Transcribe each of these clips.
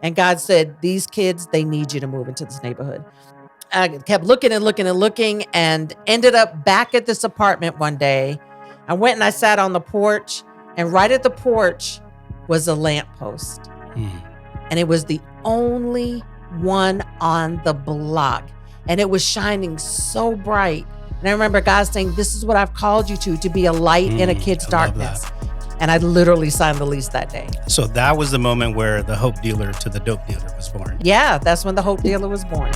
And God said, these kids, they need you to move into this neighborhood. I kept looking and looking and looking and ended up back at this apartment one day. I went and I sat on the porch, and right at the porch was a lamppost. And it was the only one on the block. And it was shining so bright. And I remember God saying, this is what I've called you to be a light in a kid's darkness. And I literally signed the lease that day. So that was the moment where the hope dealer to the dope dealer was born. Yeah, that's when the hope dealer was born.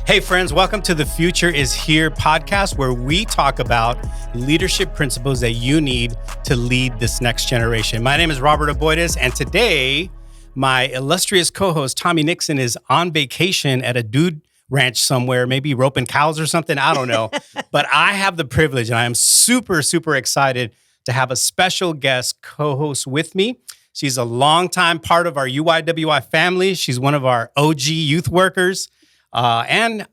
Hey friends, welcome to the Future is Here podcast, where we talk about leadership principles that you need to lead this next generation. My name is Robert Aboites, and today my illustrious co-host Tommy Nixon is on vacation at a dude ranch somewhere, maybe roping cows or something. I don't know. But I have the privilege, and I am super, super excited to have a special guest co-host with me. She's a longtime part of our UIWI family. She's one of our OG youth workers. And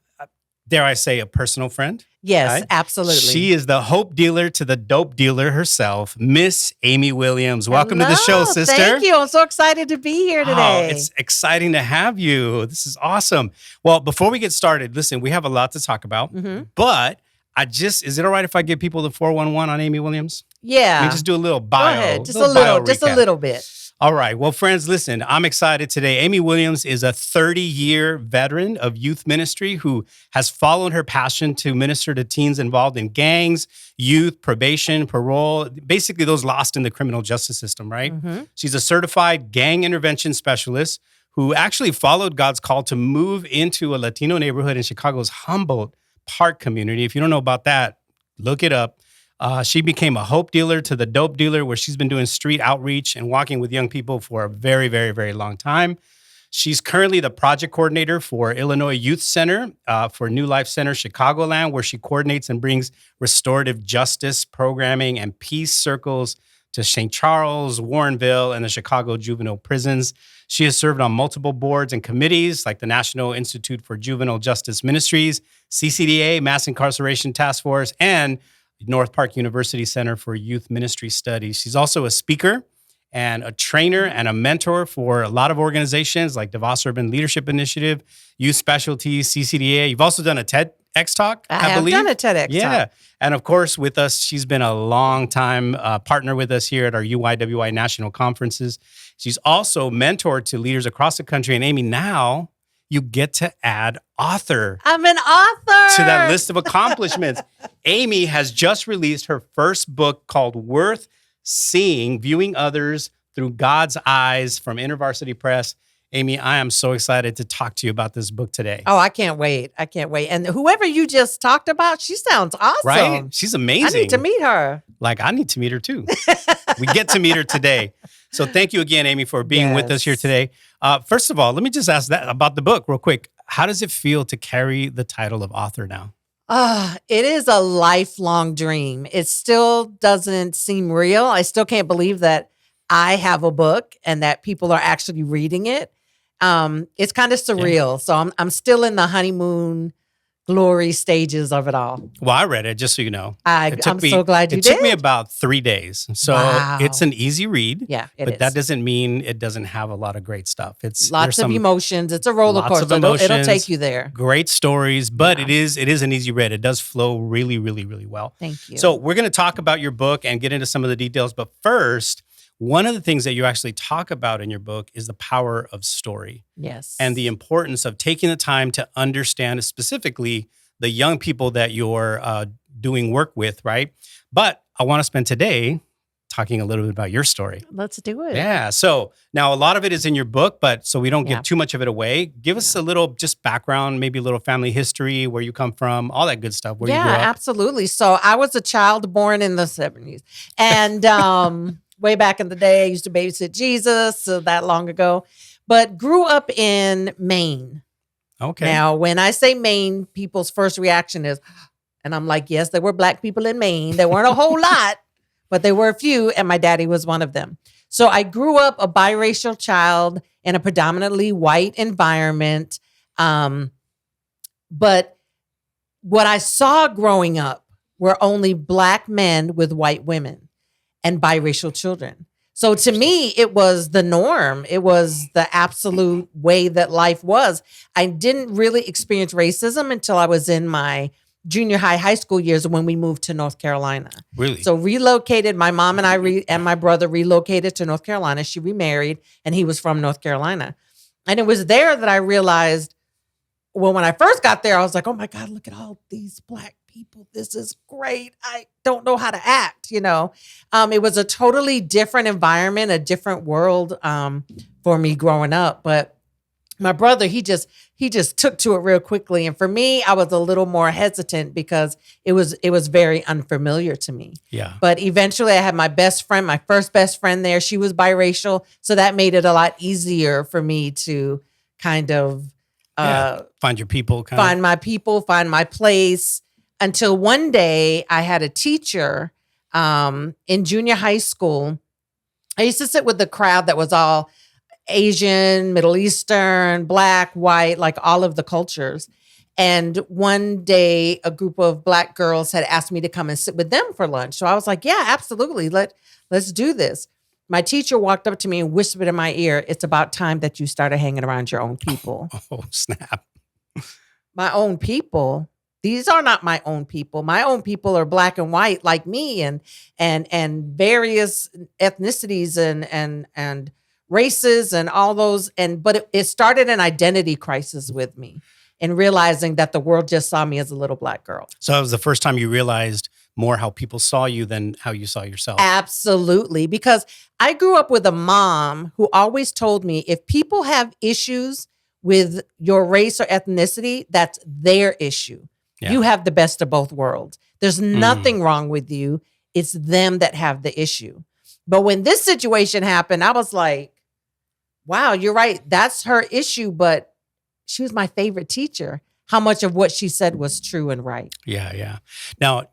dare I say, a personal friend? Yes, right? absolutely. She is the hope dealer to the dope dealer herself, Miss Amy Williams. Welcome to the show, sister. Thank you. I'm so excited to be here today. Oh, it's exciting to have you. This is awesome. Well, before we get started, listen, we have a lot to talk about, but is it all right if I give people the 411 on Amy Williams? Yeah. Let me just do a little bio. Go ahead. Just a little bit. All right. Well, friends, listen, I'm excited today. Amy Williams is a 30-year veteran of youth ministry who has followed her passion to minister to teens involved in gangs, youth, probation, parole, basically those lost in the criminal justice system, right? She's a certified gang intervention specialist who actually followed God's call to move into a Latino neighborhood in Chicago's Humboldt Park community. If you don't know about that, look it up. She became a hope dealer to the dope dealer, where she's been doing street outreach and walking with young people for a very, very, very long time. She's currently the project coordinator for Illinois Youth Center for New Life Center Chicagoland, where she coordinates and brings restorative justice programming and peace circles to St. Charles, Warrenville, and the Chicago juvenile prisons. She has served on multiple boards and committees like the National Institute for Juvenile Justice Ministries, CCDA, Mass Incarceration Task Force, and North Park University Center for Youth Ministry Studies. She's also a speaker and a trainer and a mentor for a lot of organizations like DeVos Urban Leadership Initiative, Youth Specialties, CCDA. You've also done a TEDx talk, I believe. I have done a TEDx talk. Yeah. And of course, with us, she's been a long time partner with us here at our UIWI national conferences. She's also mentored to leaders across the country. And Amy, now you get to add author. I'm an author. To that list of accomplishments. Amy has just released her first book called Worth Seeing, Viewing Others Through God's Eyes from InterVarsity Press. Amy, I am so excited to talk to you about this book today. Oh, I can't wait. And whoever you just talked about, she sounds awesome. Right? She's amazing. I need to meet her. Like, I need to meet her too. We get to meet her today. So thank you again, Amy, for being with us here today. First of all, let me just ask that about the book real quick. How does it feel to carry the title of author now? It is a lifelong dream. It still doesn't seem real. I still can't believe that I have a book and that people are actually reading it. It's kind of surreal. Yeah. So I'm still in the honeymoon glory stages of it all. Well, I read it, just so you know. I'm so glad you did. It took me about 3 days. So It's an easy read. Yeah, but that doesn't mean it doesn't have a lot of great stuff. It's lots of emotions. It's a roller coaster. It'll take you there. Great stories, but it is an easy read. It does flow really, really, really well. Thank you. So we're going to talk about your book and get into some of the details. But first, one of the things that you actually talk about in your book is the power of story. Yes. And the importance of taking the time to understand specifically the young people that you're doing work with, right? But I want to spend today talking a little bit about your story. Let's do it. Yeah. So now a lot of it is in your book, but so we don't give too much of it away, give us a little just background, maybe a little family history, where you come from, all that good stuff. Where you grew up. Absolutely. So I was a child born in the 70s. And way back in the day, I used to babysit Jesus, so that long ago, but grew up in Maine. Okay. Now, when I say Maine, people's first reaction is, and I'm like, yes, there were Black people in Maine. There weren't a whole lot, but there were a few, and my daddy was one of them. So I grew up a biracial child in a predominantly white environment. But what I saw growing up were only Black men with white women and biracial children. So to me, it was the norm. It was the absolute way that life was. I didn't really experience racism until I was in my junior high school years when we moved to North Carolina. Really? So relocated, my mom and and my brother relocated to North Carolina. She remarried and he was from North Carolina. And it was there that I realized, well, when I first got there, I was like, oh my God, look at all these Black people. This is great. I don't know how to act, you know. It was a totally different environment, a different world for me growing up. But my brother, he just took to it real quickly. And for me, I was a little more hesitant because it was very unfamiliar to me. Yeah. But eventually I had my first best friend there. She was biracial. So that made it a lot easier for me to kind of find your people, find my people, find my place. Until one day I had a teacher in junior high school. I used to sit with the crowd that was all Asian, Middle Eastern, Black, white, like all of the cultures. And one day a group of Black girls had asked me to come and sit with them for lunch. So I was like, yeah, absolutely. Let's do this. My teacher walked up to me and whispered in my ear, it's about time that you started hanging around your own people. Oh, snap. My own people. These are not my own people. My own people are Black and white like me and various ethnicities and races and all those. But it started an identity crisis with me and realizing that the world just saw me as a little Black girl. So it was the first time you realized more how people saw you than how you saw yourself. Absolutely. Because I grew up with a mom who always told me if people have issues with your race or ethnicity, that's their issue. Yeah. You have the best of both worlds. There's nothing wrong with you. It's them that have the issue. But when this situation happened, I was like, wow, you're right. That's her issue. But she was my favorite teacher. How much of what she said was true and right. Yeah. Now,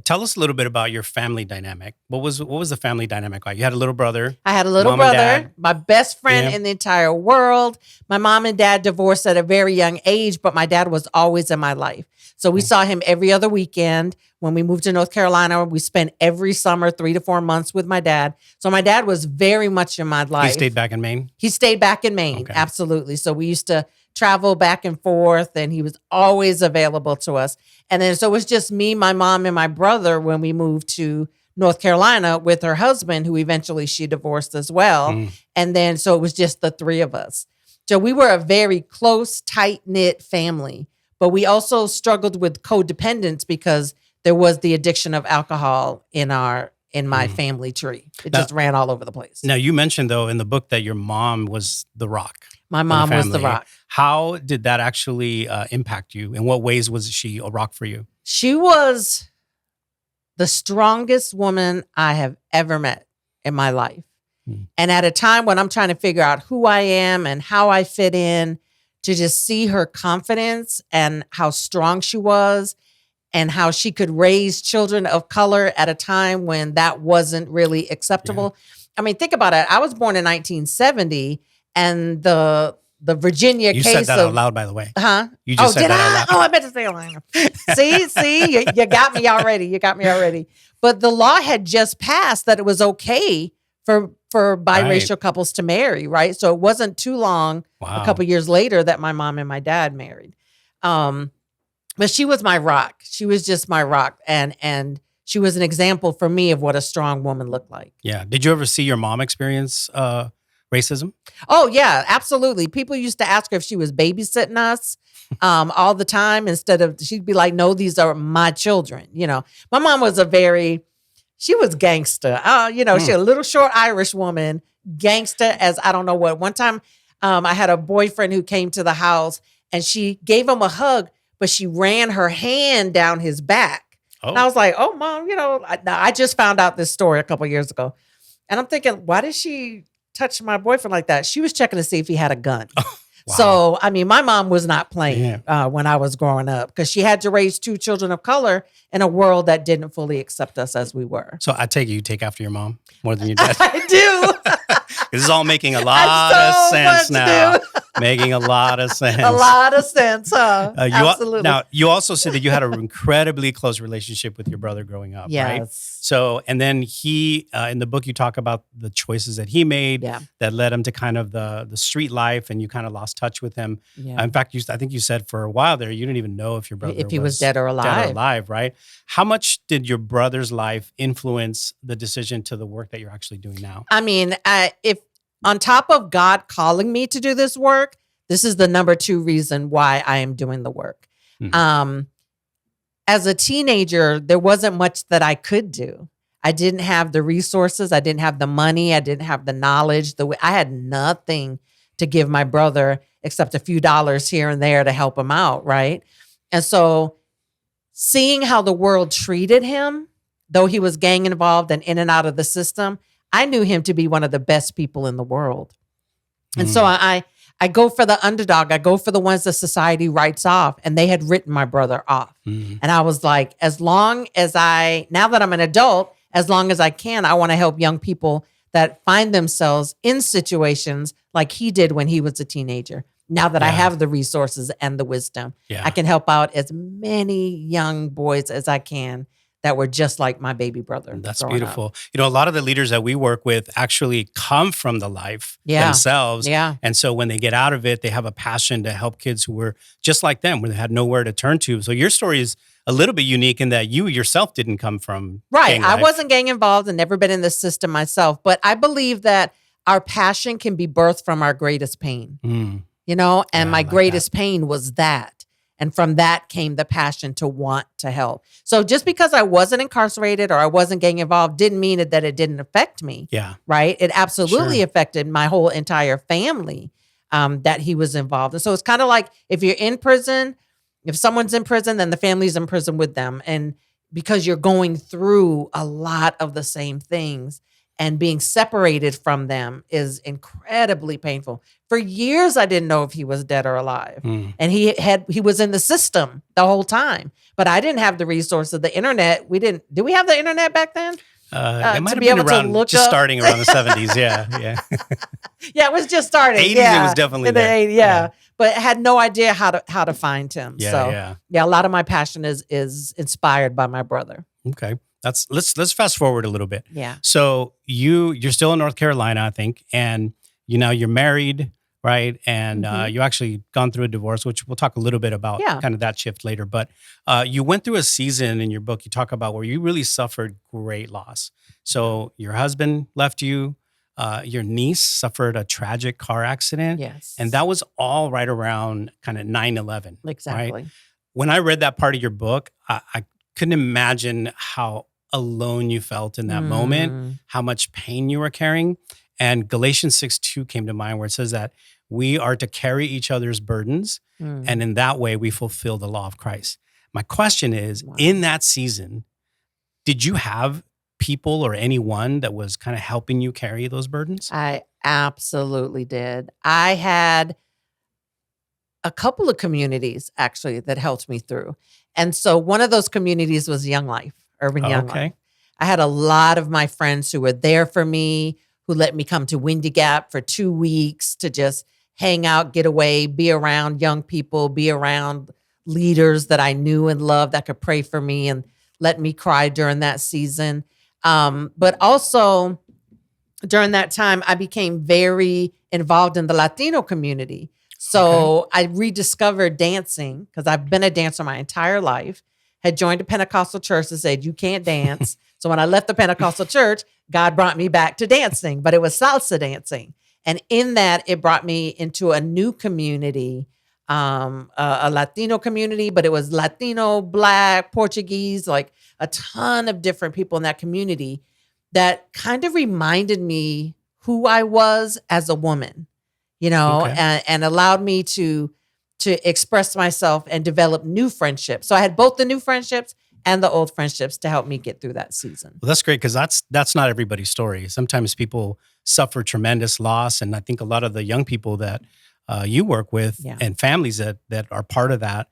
tell us a little bit about your family dynamic. What was the family dynamic like? You had a little brother. I had a little brother, my best friend in the entire world. My mom and dad divorced at a very young age, but my dad was always in my life. So we saw him every other weekend. When we moved to North Carolina, we spent every summer 3 to 4 months with my dad. So my dad was very much in my life. He stayed back in Maine? He stayed back in Maine, okay. Absolutely. So we used to travel back and forth, and he was always available to us. And then so it was just me, my mom, and my brother when we moved to North Carolina with her husband, who eventually she divorced as well. And then so it was just the three of us. So we were a very close, tight-knit family. But we also struggled with codependence because there was the addiction of alcohol in my family tree. It just ran all over the place. Now, you mentioned, though, in the book that your mom was the rock. My mom was the rock. How did that actually impact you? In what ways was she a rock for you? She was the strongest woman I have ever met in my life. And at a time when I'm trying to figure out who I am and how I fit in, to just see her confidence and how strong she was and how she could raise children of color at a time when that wasn't really acceptable. Yeah. I mean, think about it. I was born in 1970 and the Virginia case. You said that out loud, by the way. Huh? You just said that out loud. Oh, I meant to say it loud. See, you got me already. But the law had just passed that it was okay for biracial couples to marry, right? So it wasn't too long, a couple years later, that my mom and my dad married. But she was my rock. She was just my rock. And she was an example for me of what a strong woman looked like. Yeah. Did you ever see your mom experience racism? Oh, yeah, absolutely. People used to ask her if she was babysitting us all the time instead of, she'd be like, no, these are my children. You know, my mom was she was gangster. She a little short Irish woman, gangster as I don't know what. One time I had a boyfriend who came to the house and she gave him a hug, but she ran her hand down his back. Oh. And I was like, oh, Mom, I just found out this story a couple of years ago. And I'm thinking, why did she touch my boyfriend like that? She was checking to see if he had a gun. Wow. So, I mean, my mom was not playing when I was growing up because she had to raise 2 children of color in a world that didn't fully accept us as we were. So I take it you take after your mom more than your dad. I do. This is all making a lot of sense now. Making a lot of sense. A lot of sense, huh? Absolutely. Now, you also said that you had an incredibly close relationship with your brother growing up, right? Yes. So, and then he, in the book, you talk about the choices that he made Yeah. that led him to kind of the street life, and you kind of lost touch with him. Yeah. In fact, I think you said for a while there, you didn't even know if your brother If he was dead or alive. right? How much did your brother's life influence the decision to the work that you're actually doing now? I mean, if on top of God calling me to do this work, this is the number 2 reason why I am doing the work. Mhm. As a teenager, there wasn't much that I could do. I didn't have the resources. I didn't have the money. I didn't have the knowledge. I had nothing to give my brother except a few dollars here and there to help him out, right? And so seeing how the world treated him, though he was gang involved and in and out of the system, I knew him to be one of the best people in the world. And so I go for the underdog. I go for the ones that society writes off, and they had written my brother off. And I was like, now that I'm an adult, as long as I can, I want to help young people that find themselves in situations like he did when he was a teenager. Now that I have the resources and the wisdom, I can help out as many young boys as I can that were just like my baby brother. That's beautiful. A lot of the leaders that we work with actually come from the life themselves. Yeah. And so when they get out of it, they have a passion to help kids who were just like them, where they had nowhere to turn to. So your story is a little bit unique in that you yourself didn't come from gang life. I wasn't gang involved and never been in the system myself, but I believe that our passion can be birthed from our greatest pain. And my greatest pain was that. And from that came the passion to want to help. So just because I wasn't incarcerated or I wasn't gang involved didn't mean that it didn't affect me. Yeah. Right? It absolutely affected my whole entire family that he was involved. And so it's kind of like if you're in prison, if someone's in prison, then the family's in prison with them. And because you're going through a lot of the same things, and being separated from them is incredibly painful. For years, I didn't know if he was dead or alive. And he was in the system the whole time. But I didn't have the resources, the internet. Did we have the internet back then? It might have been around, just starting around the 70s. Yeah. Yeah, it was just starting. 80s, it was definitely there. 80s, yeah. But I had no idea how to find him. Yeah. A lot of my passion is inspired by my brother. Okay. Let's fast forward a little bit. Yeah. So you're still in North Carolina, I think, and you're married, right? And you actually gone through a divorce, which we'll talk a little bit about kind of that shift later. But you went through a season in your book you talk about where you really suffered great loss. So your husband left you, your niece suffered a tragic car accident. Yes. And that was all right around kind of 9/11. Exactly. Right? When I read that part of your book, I couldn't imagine how alone you felt in that moment, how much pain you were carrying. And Galatians 6:2 came to mind, where it says that we are to carry each other's burdens, and in that way we fulfill the law of Christ. My question is, in that season, did you have people or anyone that was kind of helping you carry those burdens? I absolutely did. I had a couple of communities actually that helped me through. And so one of those communities was Young Life, Urban Young Life. I had a lot of my friends who were there for me, who let me come to Windy Gap for 2 weeks to just hang out, get away, be around young people, be around leaders that I knew and loved that could pray for me and let me cry during that season. But also during that time, I became very involved in the Latino community. So I rediscovered dancing because I've been a dancer my entire life, had joined a Pentecostal church that said, you can't dance. So when I left the Pentecostal church, God brought me back to dancing, but it was salsa dancing. And in that, it brought me into a new community, a Latino community, but it was Latino, Black, Portuguese, like a ton of different people in that community that kind of reminded me who I was as a woman, and allowed me to express myself and develop new friendships. So I had both the new friendships and the old friendships to help me get through that season. Well, that's great because that's not everybody's story. Sometimes people suffer tremendous loss, and I think a lot of the young people that you work with and families that are part of that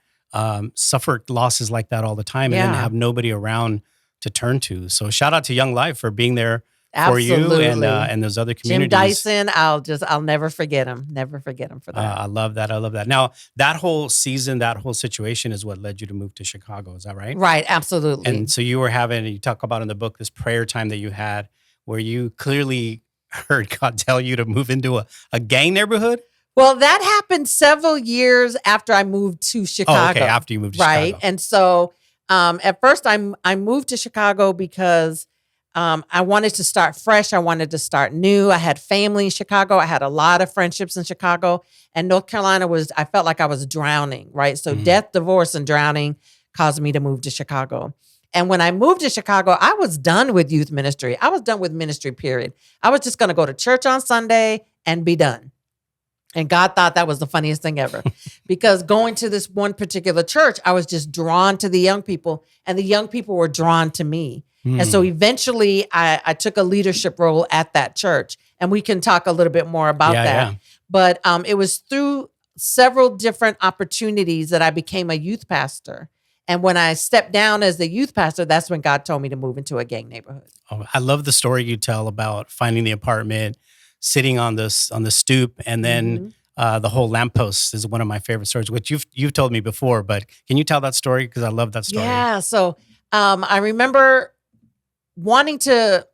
suffer losses like that all the time, and then have nobody around to turn to. So shout out to Young Life for being there for you Absolutely. and those other Jim communities. Dyson, I'll never forget him. Never forget him for that. I love that. I love that. Now, that whole season, that whole situation is what led you to move to Chicago. Is that right? Right, absolutely. And so you talk about in the book, this prayer time that you had where you clearly heard God tell you to move into a gang neighborhood. Well, that happened several years after I moved to Chicago. Oh, okay. After you moved to right. Chicago. And so at first I moved to Chicago because I wanted to start fresh. I wanted to start new. I had family in Chicago. I had a lot of friendships in Chicago. And North Carolina I felt like I was drowning, right? So death, divorce, and drowning caused me to move to Chicago. And when I moved to Chicago, I was done with youth ministry. I was done with ministry, period. I was just going to go to church on Sunday and be done. And God thought that was the funniest thing ever because going to this one particular church, I was just drawn to the young people and the young people were drawn to me. And so eventually I took a leadership role at that church, and we can talk a little bit more about that. Yeah. But it was through several different opportunities that I became a youth pastor. And when I stepped down as the youth pastor, that's when God told me to move into a gang neighborhood. Oh, I love the story you tell about finding the apartment, sitting on the stoop, and then the whole lamppost is one of my favorite stories, which you've told me before. But can you tell that story? Because I love that story. Yeah. So I remember wanting to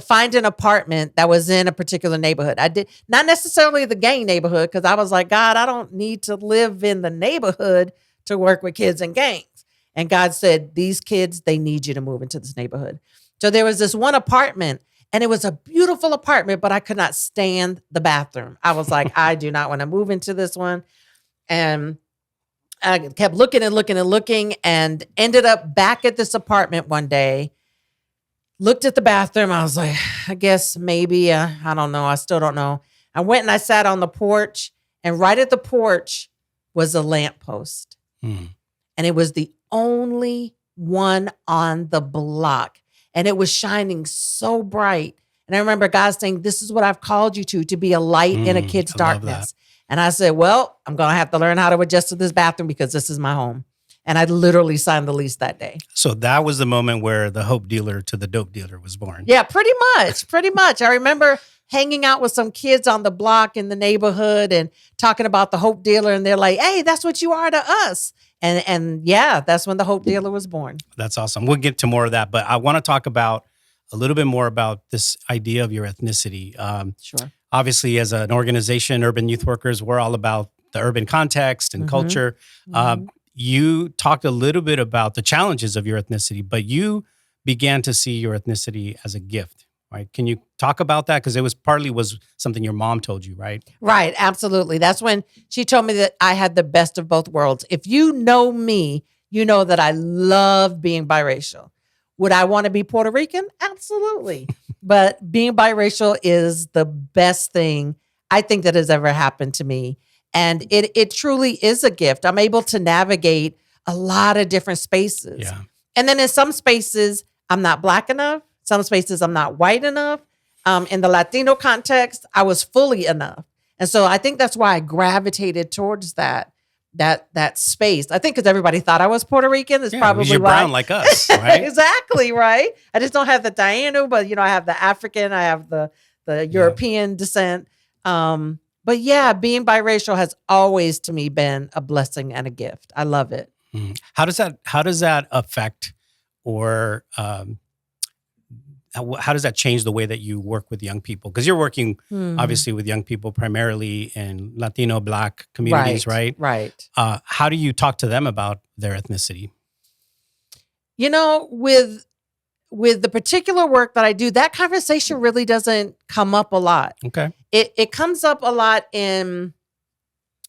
find an apartment that was in a particular neighborhood. I did not necessarily the gang neighborhood because I was like, God, I don't need to live in the neighborhood to work with kids in gangs. And God said, these kids, they need you to move into this neighborhood. So there was this one apartment, and it was a beautiful apartment, but I could not stand the bathroom. I was like, I do not want to move into this one. And I kept looking and looking and looking and ended up back at this apartment one day. Looked at the bathroom. I was like, I guess maybe, I don't know. I still don't know. I went and I sat on the porch, and right at the porch was a lamppost. And it was the only one on the block. And it was shining so bright. And I remember God saying, this is what I've called you to be a light in a kid's darkness. And I said, well, I'm going to have to learn how to adjust to this bathroom because this is my home. And I literally signed the lease that day. So that was the moment where the hope dealer to the dope dealer was born. Yeah, pretty much. I remember hanging out with some kids on the block in the neighborhood and talking about the hope dealer. And they're like, hey, that's what you are to us. And yeah, that's when the hope dealer was born. That's awesome. We'll get to more of that. But I want to talk about a little bit more about this idea of your ethnicity. Sure. Obviously, as an organization, Urban Youth Workers, we're all about the urban context and culture. You talked a little bit about the challenges of your ethnicity, but you began to see your ethnicity as a gift, right? Can you talk about that? Because it was partly something your mom told you, right? Right, absolutely. That's when she told me that I had the best of both worlds. If you know me, you know that I love being biracial. Would I want to be Puerto Rican? Absolutely. But being biracial is the best thing I think that has ever happened to me. And it truly is a gift. I'm able to navigate a lot of different spaces. Yeah. And then in some spaces, I'm not Black enough. Some spaces, I'm not white enough. In the Latino context, I was fully enough. And so I think that's why I gravitated towards that space. I think because everybody thought I was Puerto Rican. It's probably you're why. brown like us, right? Exactly, right? I just don't have the Taino, but I have the African, I have the European descent. But yeah, being biracial has always to me been a blessing and a gift. I love it. How does that affect or how does that change the way that you work with young people? Because you're working obviously with young people primarily in Latino, Black communities, right? Right. How do you talk to them about their ethnicity? With the particular work that I do, that conversation really doesn't come up a lot. Okay. It comes up a lot in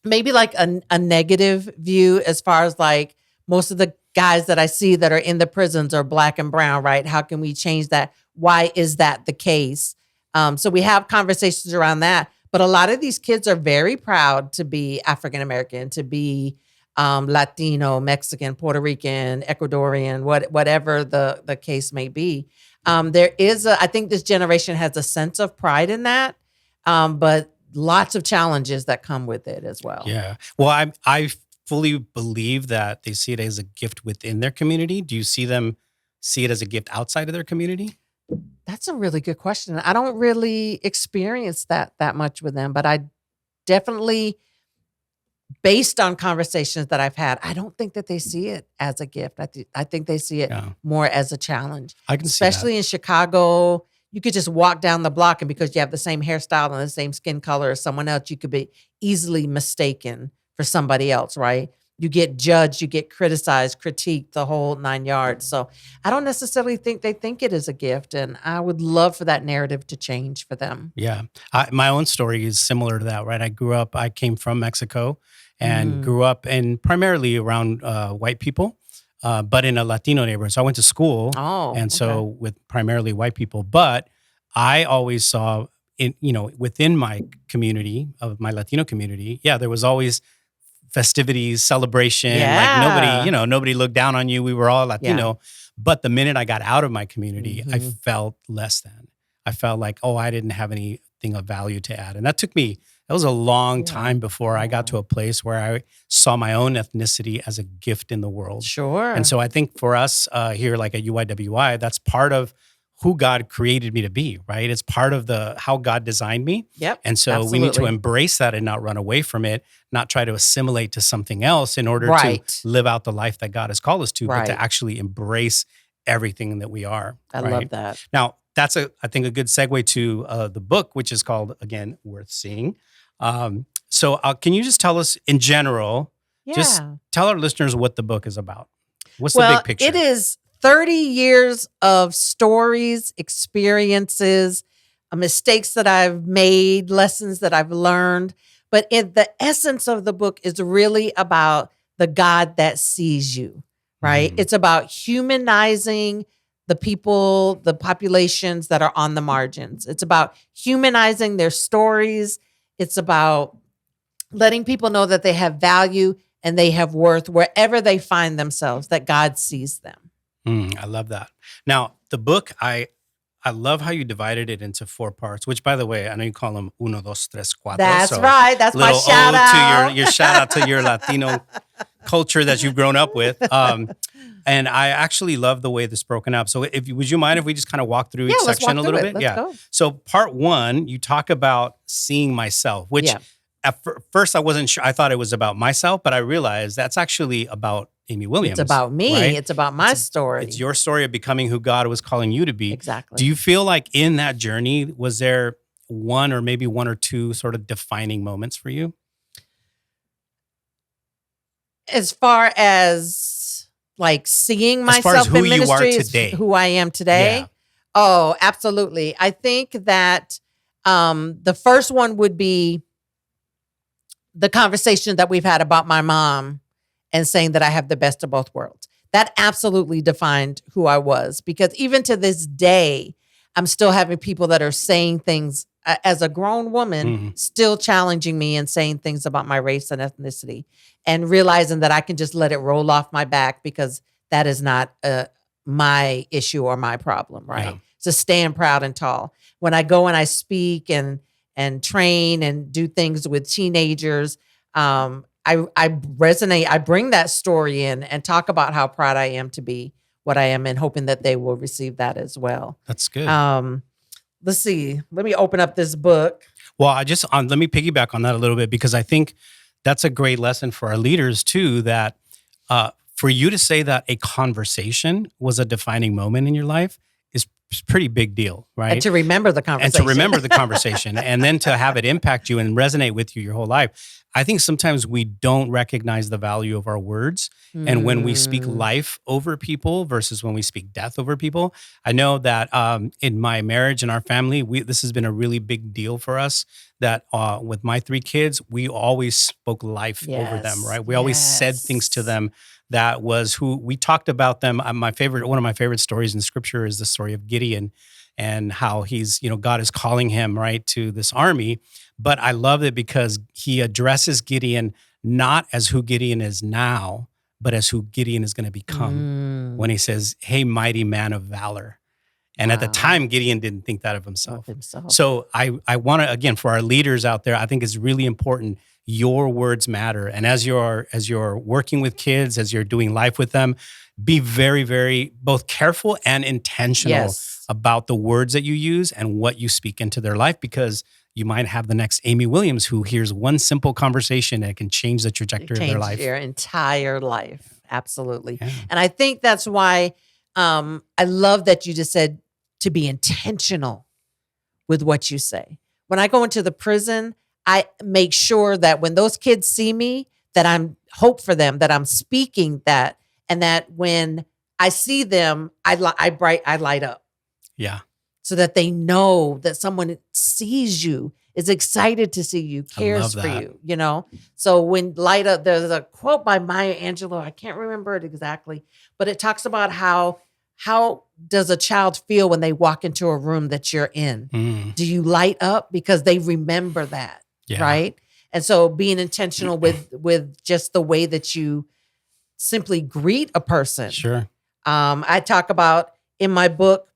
maybe like a negative view as far as like most of the guys that I see that are in the prisons are Black and brown, right? How can we change that? Why is that the case? So we have conversations around that. But a lot of these kids are very proud to be African-American, to be Latino, Mexican, Puerto Rican, Ecuadorian, whatever the case may be. I think this generation has a sense of pride in that, but lots of challenges that come with it as well. Yeah. Well, I fully believe that they see it as a gift within their community. Do you see them see it as a gift outside of their community? That's a really good question. I don't really experience that much with them, but I definitely, based on conversations that I've had, I don't think that they see it as a gift. I think they see it Yeah, more as a challenge. I can see that. Especially in Chicago, you could just walk down the block, and because you have the same hairstyle and the same skin color as someone else, you could be easily mistaken for somebody else, right? You get judged, you get criticized, critiqued, the whole 9 yards. So I don't necessarily think they think it is a gift, and I would love for that narrative to change for them. Yeah. My own story is similar to that, right? I came from Mexico and Mm. grew up in primarily around white people, but in a Latino neighborhood. So I went to school, Oh, and okay. so with primarily white people. But I always saw within my community of my Latino community, yeah, there was always festivities, celebration. Like Yeah. nobody looked down on you. We were all Yeah. Latino. But the minute I got out of my community, I Mhm. felt less than. I felt like, oh, I didn't have anything of value to add. And that was a long Yeah. time before I got to a place where I saw my own ethnicity as a gift in the world. And Sure. so I think for us here, like at UIWI, that's part of who God created me to be, right? It's part of how God designed me. Yep. And so we need to Absolutely. embrace that and not run away from it, not try to assimilate to something else in order to Right. live out the life that God has called us to, but to Right. actually embrace everything that we are, I love right? that. Now, that's I think, a good segue to the book, which is called, again, Worth Seeing. So can you just tell us in general, just Yeah. tell our listeners what the book is about? What's the Well, big it picture? is 30 years of stories, experiences, mistakes that I've made, lessons that I've learned. But the essence of the book is really about the God that sees you, right? Mhm. It's about humanizing the people, the populations that are on the margins. It's about humanizing their stories. It's about letting people know that they have value and they have worth wherever they find themselves, that God sees them. I love that. Now, the book, I love how you divided it into 4 parts, which, by the way, I know you call them uno, dos, tres, cuatro. That's So right. That's my little shout ode to out. your shout out to your Latino culture that you've grown up with. And I actually love the way this is broken up. So would you mind if we just kind of walk through Yeah, each let's section walk a through little it. bit? Let's Yeah. go. So part 1, you talk about seeing myself, which Yeah. at first I wasn't sure. I thought it was about myself, but I realized that's actually about Amy It's Williams, about me. right? It's about my It's story. your story of becoming who God was calling you to be. Do Exactly. you feel like in that journey, was there one or maybe 1 or 2 sort of defining moments for you? As far as like seeing As far as myself who in you are ministry is today? who I am Yeah. today. Oh, absolutely. I think that the first one would be the conversation that we've had about my mom and saying that I have the best of both worlds. That absolutely defined who I was, because even to this day, I'm still having people that are saying things as a grown woman, Mhm. still challenging me and saying things about my race and ethnicity, and realizing that I can just let it roll off my back because that is not my issue or my problem, Yeah. right? So stand proud and tall. When I go and I speak and train and do things with teenagers, I resonate. I bring that story in and talk about how proud I am to be what I am, and hoping that they will receive that as well. That's good. Um, let's see. Let me open up this book. Well, let me piggyback on that a little bit, because I think that's a great lesson for our leaders too, that for you to say that a conversation was a defining moment in your life is a pretty big deal, And right? to remember the And to conversation. remember the conversation and then to have it impact you and resonate with you your whole life. I think sometimes we don't recognize the value of our words. And when we speak Mm, life over people versus when we speak death over people, I know that in my marriage and our family, this has been a really big deal for us, that with my 3 kids, we always spoke life over them, yes. right? We always said things to Yes. them that was who we talked about them. One of my favorite stories in scripture is the story of Gideon, and how God is calling him, right, to this army. But I love it because he addresses Gideon not as who Gideon is now, but as who Gideon is going to become, when Mm, he says, "Hey, mighty man of valor." And at the Wow. time, Gideon didn't think that of himself. Himself. So I want to, again, for our leaders out there, I think it's really important. Your words matter. And as you're working with kids, as you're doing life with them, be very, very both careful and intentional Yes. about the words that you use and what you speak into their life, because you might have the next Amy Williams who hears one simple conversation that can change the trajectory of their life. Change your entire life. Absolutely. Yeah. And I think that's why I love that you just said to be intentional with what you say. When I go into the prison, I make sure that when those kids see me, that I'm hope for them, that I'm speaking that, and that when I see them, I light up. Yeah. So that they know that someone sees you, is excited to see you, cares for you, you know? So when light up, there's a quote by Maya Angelou, I can't remember it exactly, but it talks about how does a child feel when they walk into a room that you're in? Mm. Do you light up? Because they remember that, right? And so being intentional with just the way that you simply greet a person. Sure. I talk about in my book,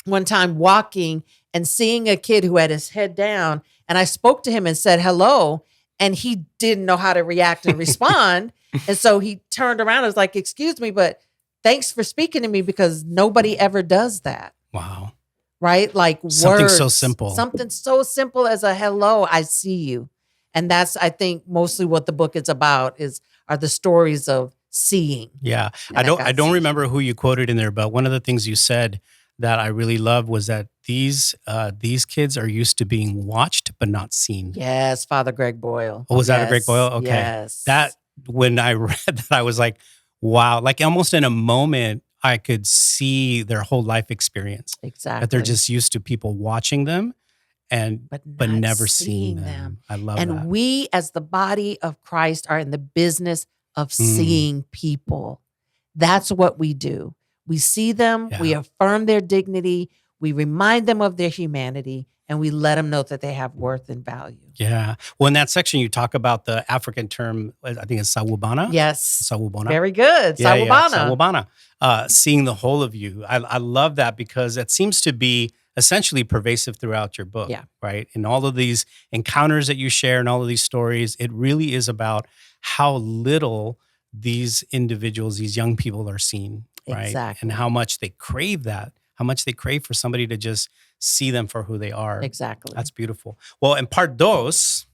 one time walking and seeing a kid who had his head down, and I spoke to him and said hello, and he didn't know how to react and respond. And so he turned around and was like, excuse me, but thanks for speaking to me, because nobody ever does that. Wow. Right? Like something words, so simple. Something so simple as a hello, I see you. And that's, I think, mostly what the book is about are the stories of seeing. Yeah. I don't remember who you quoted in there, but one of the things you said that I really loved was that these kids are used to being watched but not seen. Yes, Father Greg Boyle. Oh, was that a Greg Boyle? Okay. Yes. That, when I read that, I was like, wow. Like almost in a moment, I could see their whole life experience. Exactly. That they're just used to people watching them but never seeing them. I love that. And we, as the body of Christ, are in the business of seeing people. That's what we do. We see them, we affirm their dignity, we remind them of their humanity, and we let them know that they have worth and value. Yeah. Well, in that section, you talk about the African term, I think it's sawubona. Yes. Sawubona. Very good. Yeah, Sawubona. Sawubona. Seeing the whole of you. I love that, because it seems to be essentially pervasive throughout your book, right? And all of these encounters that you share and all of these stories, it really is about how little these individuals, these young people are seen, right? Exactly. And how much they crave that, how much they crave for somebody to just see them for who they are. Exactly. That's beautiful. Well, in part dos,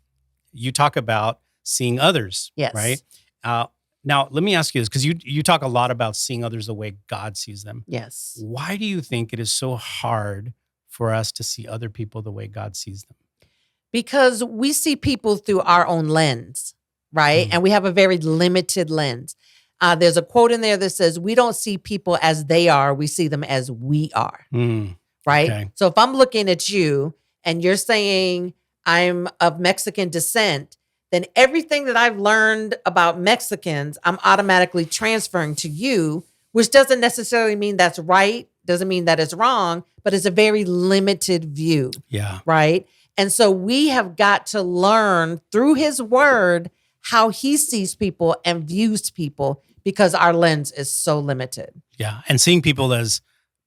you talk about seeing others, right? Now, let me ask you this, because you talk a lot about seeing others the way God sees them. Yes. Why do you think it is so hard for us to see other people the way God sees them? Because we see people through our own lens, right? And we have a very limited lens. There's a quote in there that says, we don't see people as they are, we see them as we are, right? Okay. So if I'm looking at you and you're saying I'm of Mexican descent, then everything that I've learned about Mexicans, I'm automatically transferring to you, which doesn't necessarily mean that's right, doesn't mean that it's wrong, but it's a very limited view. Yeah. Right? And so we have got to learn through his word how he sees people and views people, because our lens is so limited. Yeah. And seeing people as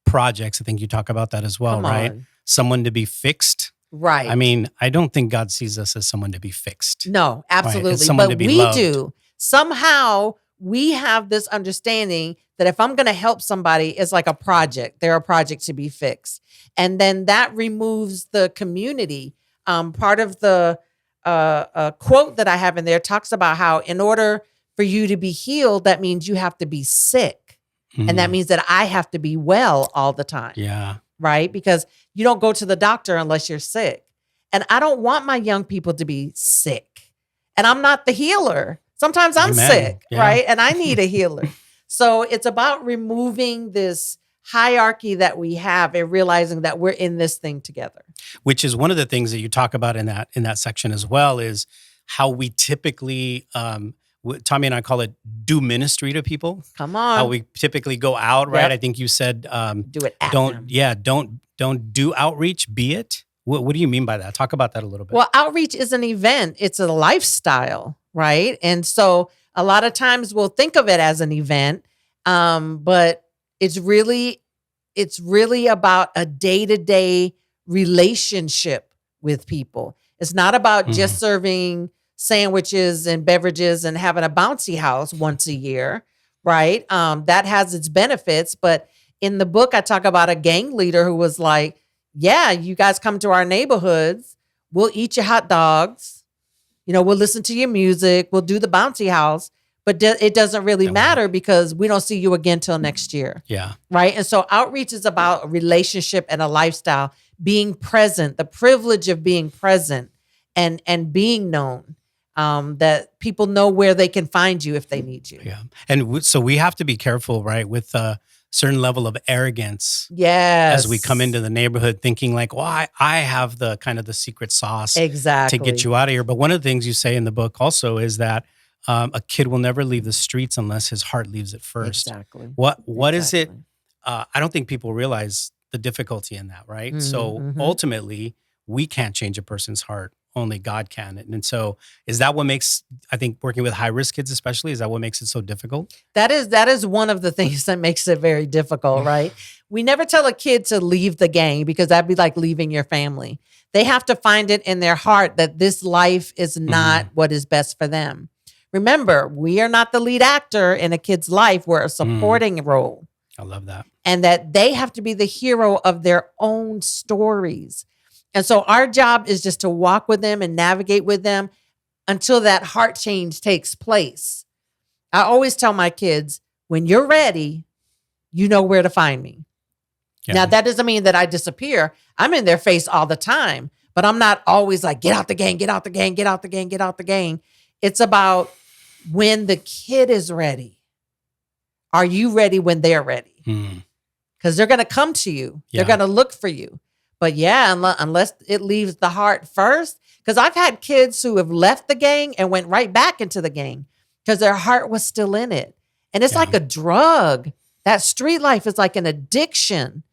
projects, I think you talk about that as well, right? Someone to be fixed. Right. I mean, I don't think God sees us as someone to be fixed. No, absolutely. Right? Someone but to be we loved. do. Somehow we have this understanding that if I'm going to help somebody, it's like a project. They're a project to be fixed. And then that removes the community. Part of the quote that I have in there talks about how in order for you to be healed, that means you have to be sick. And that means that I have to be well all the time. Yeah. Right? Because you don't go to the doctor unless you're sick. And I don't want my young people to be sick. And I'm not the healer. Sometimes I'm sick, right? And I need a healer. So it's about removing this hierarchy that we have and realizing that we're in this thing together. Which is one of the things that you talk about in that section as well, is how we typically, Tommy and I call it do ministry to people. Come on. How we typically go out, right? I think you said, do it at don't, them. don't do outreach, be it. What do you mean by that? Talk about that a little bit. Well, outreach is an event. It's a lifestyle, right? And so a lot of times we'll think of it as an event, but it's really it's really about a day-to-day relationship with people. It's not about just serving sandwiches and beverages and having a bouncy house once a year, right? That has its benefits. But in the book, I talk about a gang leader who was like, yeah, you guys come to our neighborhoods. We'll eat your hot dogs. We'll listen to your music. We'll do the bouncy house. But it doesn't really matter because we don't see you again till next year. Yeah. Right. And so outreach is about a relationship and a lifestyle, being present, the privilege of being present and being known, that people know where they can find you if they need you. Yeah. And so we have to be careful, right, with a certain level of arrogance. Yes. As we come into the neighborhood thinking like, well, I have the kind of the secret sauce exactly to get you out of here. But one of the things you say in the book also is that a kid will never leave the streets unless his heart leaves it first. Exactly. What is it? I don't think people realize the difficulty in that, right? Mm-hmm, so ultimately, we can't change a person's heart. Only God can. And so is that what makes, I think, working with high-risk kids especially, is that what makes it so difficult? That is one of the things that makes it very difficult, right? We never tell a kid to leave the gang because that'd be like leaving your family. They have to find it in their heart that this life is not what is best for them. Remember, we are not the lead actor in a kid's life. We're a supporting role. I love that. And that they have to be the hero of their own stories. And so our job is just to walk with them and navigate with them until that heart change takes place. I always tell my kids, when you're ready, you know where to find me. Yeah. Now, that doesn't mean that I disappear. I'm in their face all the time, but I'm not always like, get out the gang, get out the gang, get out the gang, get out the gang. It's about when the kid is ready. Are you ready when they're ready? Because they're going to come to you. Yeah. They're going to look for you. But yeah, unless it leaves the heart first, because I've had kids who have left the gang and went right back into the gang because their heart was still in it. And it's like a drug. That street life is like an addiction.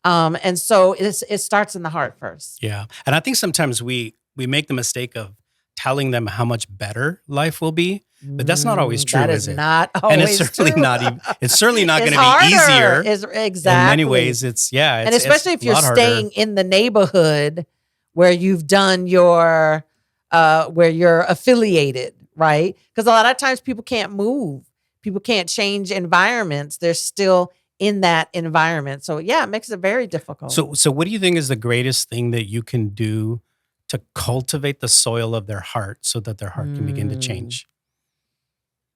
And so it starts in the heart first. Yeah. And I think sometimes we make the mistake of telling them how much better life will be, but that's not always true, is it? Not always and it's certainly true. not even. It's certainly not going to harder. Be easier. Exactly. In many ways, it's and especially if you're staying in the neighborhood where you've done your, where you're affiliated, right? Because a lot of times people can't move, people can't change environments. They're still in that environment. So yeah, it makes it very difficult. So what do you think is the greatest thing that you can do to cultivate the soil of their heart so that their heart can begin to change?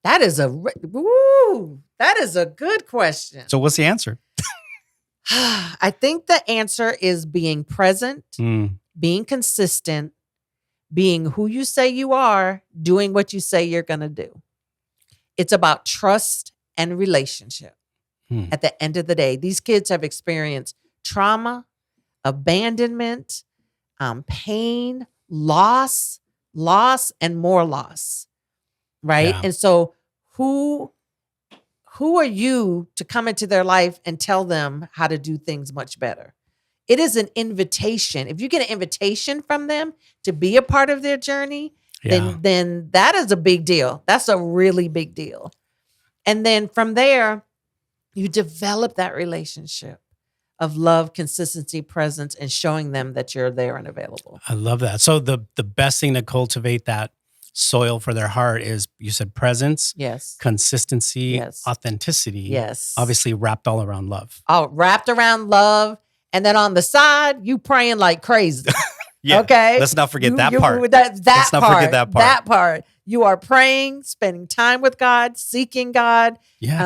That is a good question. So what's the answer? I think the answer is being present, being consistent, being who you say you are, doing what you say you're going to do. It's about trust and relationship. At the end of the day, these kids have experienced trauma, abandonment, pain, loss, and more loss. Right. Yeah. And so who are you to come into their life and tell them how to do things much better? It is an invitation. If you get an invitation from them to be a part of their journey, then that is a big deal. That's a really big deal. And then from there, you develop that relationship of love, consistency, presence, and showing them that you're there and available. I love that. So the best thing to cultivate that soil for their heart is, you said, presence, yes, consistency, yes, authenticity, yes, obviously wrapped all around love. Oh, wrapped around love. And then on the side, you praying like crazy. Yeah. Okay. Let's not forget that part. Let's not forget that part. That part. You are praying, spending time with God, seeking God,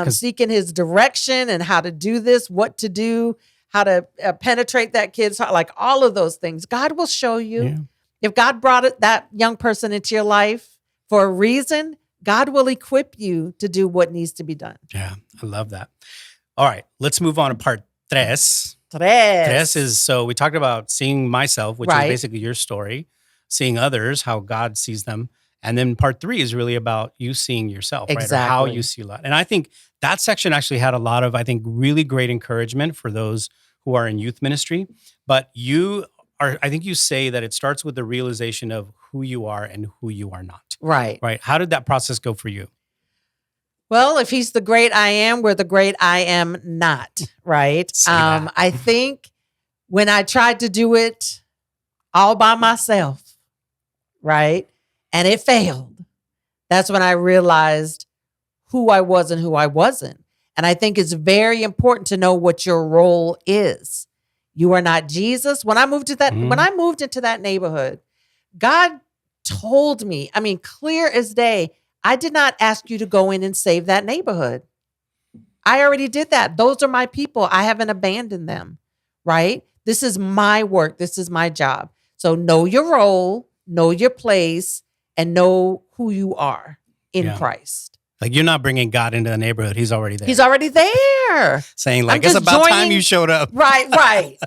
seeking his direction and how to do this, what to do, how to penetrate that kid's heart, like all of those things. God will show you. Yeah. If God brought that young person into your life for a reason, God will equip you to do what needs to be done. Yeah, I love that. All right, let's move on to part tres. Tres is, so we talked about seeing myself, which is basically your story, seeing others, how God sees them. And then part 3 is really about you seeing yourself, right? Or how you see life. And I think that section actually had a lot of, I think, really great encouragement for those who are in youth ministry. But I think you say that it starts with the realization of who you are and who you are not. Right. Right. How did that process go for you? Well, if he's the great I am, we're the great I am not, right? Say that. I think when I tried to do it all by myself, right, and it failed, that's when I realized who I was and who I wasn't. And I think it's very important to know what your role is. You are not Jesus. When I moved into that neighborhood, God told me, I mean, clear as day, I did not ask you to go in and save that neighborhood. I already did that. Those are my people. I haven't abandoned them, right? This is my work. This is my job. So know your role, know your place, and know who you are in Christ. Like, you're not bringing God into the neighborhood. He's already there. He's already there. Saying, like, it's about time you showed up. Right.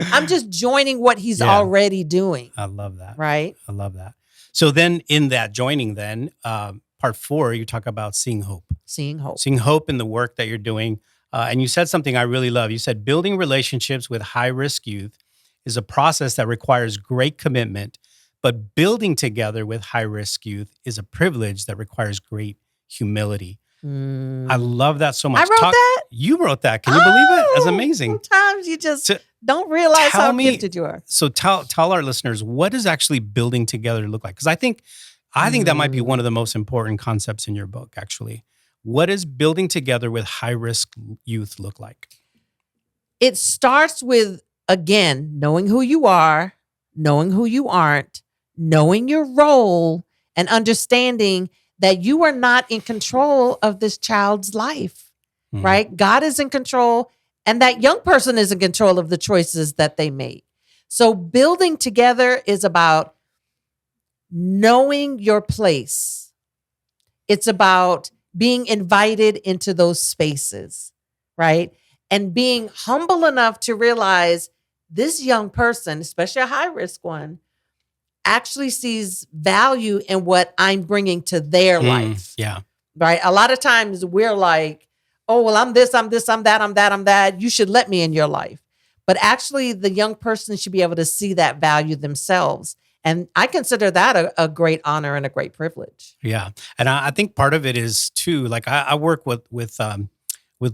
I'm just joining what he's already doing. I love that. Right? I love that. So then in that joining then, part 4, you talk about seeing hope. Seeing hope. Seeing hope in the work that you're doing. And you said something I really love. You said building relationships with high-risk youth is a process that requires great commitment, but building together with high-risk youth is a privilege that requires great humility. I love that so much. I wrote that? You wrote that. Can you believe it? That's amazing. Sometimes you just don't realize how gifted you are. So tell our listeners, what does actually building together look like? Because I think that might be one of the most important concepts in your book, actually. What does building together with high-risk youth look like? It starts with, again, knowing who you are, knowing who you aren't, knowing your role, and understanding that you are not in control of this child's life, right? God is in control, and that young person is in control of the choices that they make. So building together is about knowing your place. It's about being invited into those spaces, right? And being humble enough to realize this young person, especially a high-risk one, actually sees value in what I'm bringing to their life. Yeah. Right? A lot of times we're like, oh, well, I'm this, I'm that. You should let me in your life. But actually, the young person should be able to see that value themselves. And I consider that a great honor and a great privilege. Yeah. And I think part of it is too, like I work with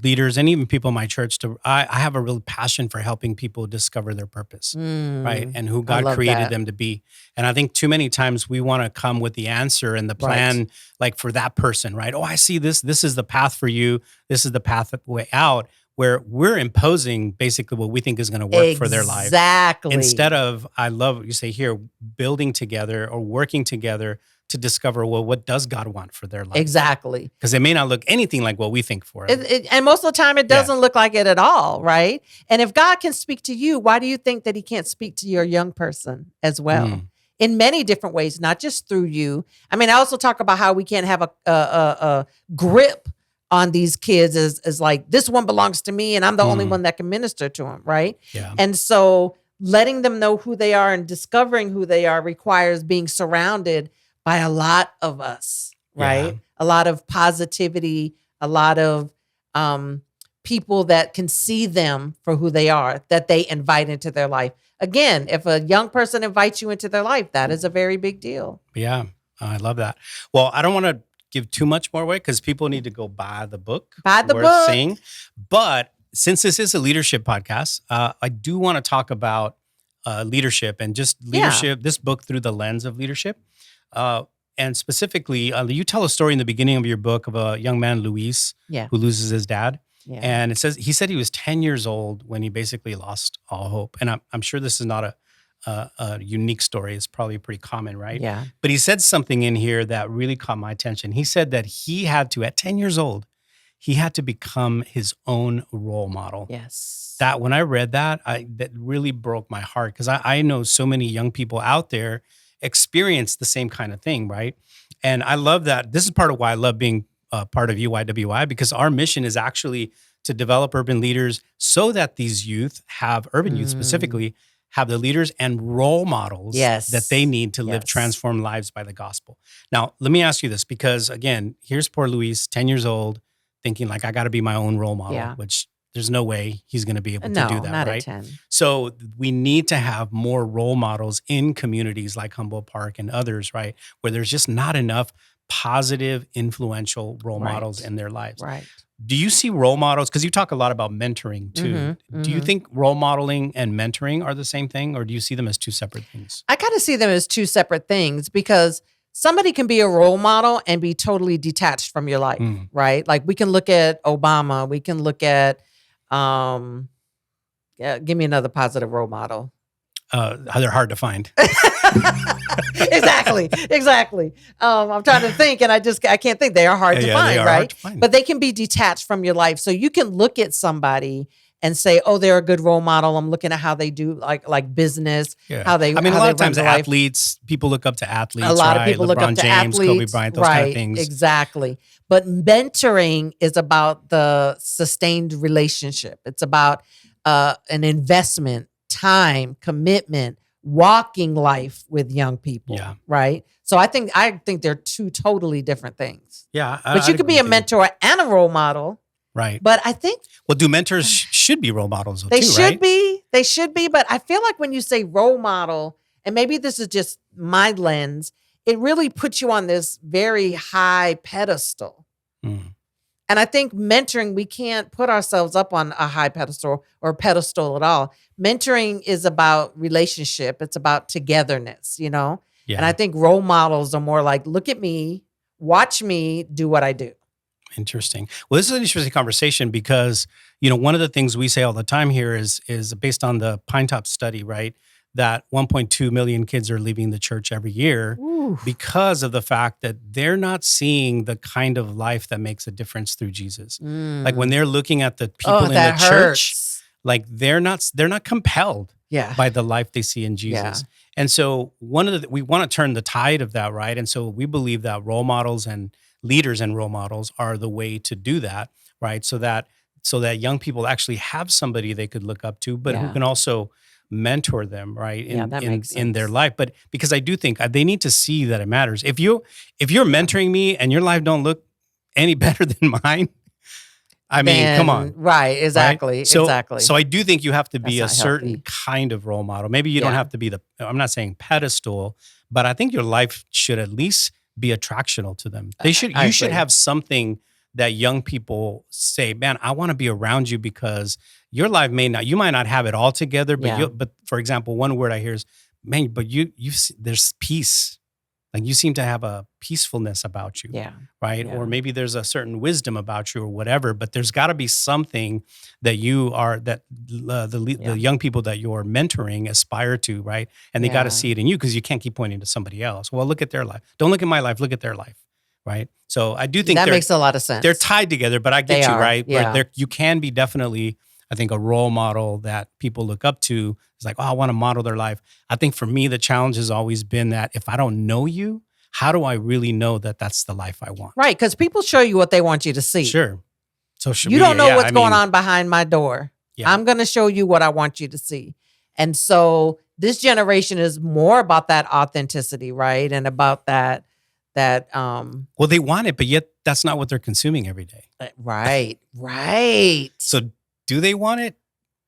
leaders and even people in my church I have a real passion for helping people discover their purpose, right? And who God created them to be. And I think too many times we want to come with the answer and the plan, like for that person, right? Oh, I see this. This is the path for you. This is the pathway out, where we're imposing basically what we think is going to work for their life. Exactly. Instead of, I love what you say here, building together or working together to discover, well, what does God want for their life? Exactly. Because it may not look anything like what we think for them. And most of the time, it doesn't look like it at all, right? And if God can speak to you, why do you think that he can't speak to your young person as well? In many different ways, not just through you. I mean, I also talk about how we can't have a grip on these kids as like, this one belongs to me and I'm the only one that can minister to them, right? Yeah. And so letting them know who they are and discovering who they are requires being surrounded by a lot of us, right? Yeah. A lot of positivity, a lot of people that can see them for who they are, that they invite into their life. Again, if a young person invites you into their life, that is a very big deal. Yeah, I love that. Well, I don't want to give too much more away because people need to go buy the book. Buy the worth book. Seeing. But since this is a leadership podcast, I do want to talk about leadership and just leadership, this book through the lens of leadership. And specifically, you tell a story in the beginning of your book of a young man, Luis, who loses his dad. Yeah. And it says, he said he was 10 years old when he basically lost all hope. And I'm sure this is not a unique story. It's probably pretty common, right? Yeah. But he said something in here that really caught my attention. He said that he had to, at 10 years old, he had to become his own role model. Yes. That when I read that, that really broke my heart because I know so many young people out there experience the same kind of thing, right? And I love that. This is part of why I love being part of UIWI, because our mission is actually to develop urban leaders so that these youth have, urban youth specifically, have the leaders and role models that they need to live transformed lives by the gospel. Now, let me ask you this, because again, here's poor Luis, 10 years old, thinking like, I got to be my own role model, which there's no way he's going to be able to do that, not right? At 10. So we need to have more role models in communities like Humboldt Park and others, right? Where there's just not enough positive, influential role Right. models in their lives. Right. Do you see role models? Because you talk a lot about mentoring too. Do you think role modeling and mentoring are the same thing, or do you see them as two separate things? I kind of see them as two separate things because somebody can be a role model and be totally detached from your life, right? Like we can look at Obama, we can look at, give me another positive role model. They're hard to find. Exactly. I'm trying to think, and I can't think. They are hard to find, right? Hard to find. But they can be detached from your life, so you can look at somebody and say, "Oh, they're a good role model." I'm looking at how they do, like business, how they. I mean, a how lot they of times run their life. athletes, people look up to athletes. A lot right? of people look LeBron up to James, athletes, Kobe Bryant, those right? kind of things. Exactly. But mentoring is about the sustained relationship. It's about an investment, time, commitment, walking life with young people. Yeah. Right. So I think they're two totally different things. Yeah. But you could be a mentor and a role model. Right. But I think do mentors should be role models though, they too, should right? be. They should be. But I feel like when you say role model, and maybe this is just my lens, it really puts you on this very high pedestal. And I think mentoring, we can't put ourselves up on a high pedestal or pedestal at all. Mentoring is about relationship. It's about togetherness, Yeah. And I think role models are more like, look at me, watch me do what I do. Interesting. Well, this is an interesting conversation because, one of the things we say all the time here is based on the Pine Top study, right? That 1.2 million kids are leaving the church every year because of the fact that they're not seeing the kind of life that makes a difference through Jesus. Like when they're looking at the people in the church, like they're not compelled by the life they see in Jesus. Yeah. And so we want to turn the tide of that, right? And so we believe that role models and leaders and role models are the way to do that, right? So that young people actually have somebody they could look up to, but who can also mentor them, right? In their life. But because I do think they need to see that it matters. If you're mentoring me and your life don't look any better than mine, I mean, come on. Right, exactly. Right? So, exactly. So I do think you have to be a certain healthy. kind of role model. Maybe you don't have to be I'm not saying pedestal, but I think your life should at least be attractional to them. You should have something that young people say, man, I want to be around you because your life you might not have it all together, but but for example, one word I hear is, man, but there's peace. Like you seem to have a peacefulness about you, right? Yeah. Or maybe there's a certain wisdom about you or whatever, but there's got to be something that the young people that you're mentoring aspire to, right? And they got to see it in you because you can't keep pointing to somebody else. Well, look at their life. Don't look at my life, look at their life, right? So I do think that makes a lot of sense. They're tied together, but I get you, right? Yeah. You can be definitely, I think, a role model that people look up to. It's like, oh, I want to model their life. I think for me, the challenge has always been that if I don't know you, how do I really know that that's the life I want? Right, because people show you what they want you to see. Sure. So you don't know what's going on behind my door. Yeah. I'm going to show you what I want you to see. And so this generation is more about that authenticity, right? And about that well, they want it, but yet that's not what they're consuming every day. Right. So do they want it?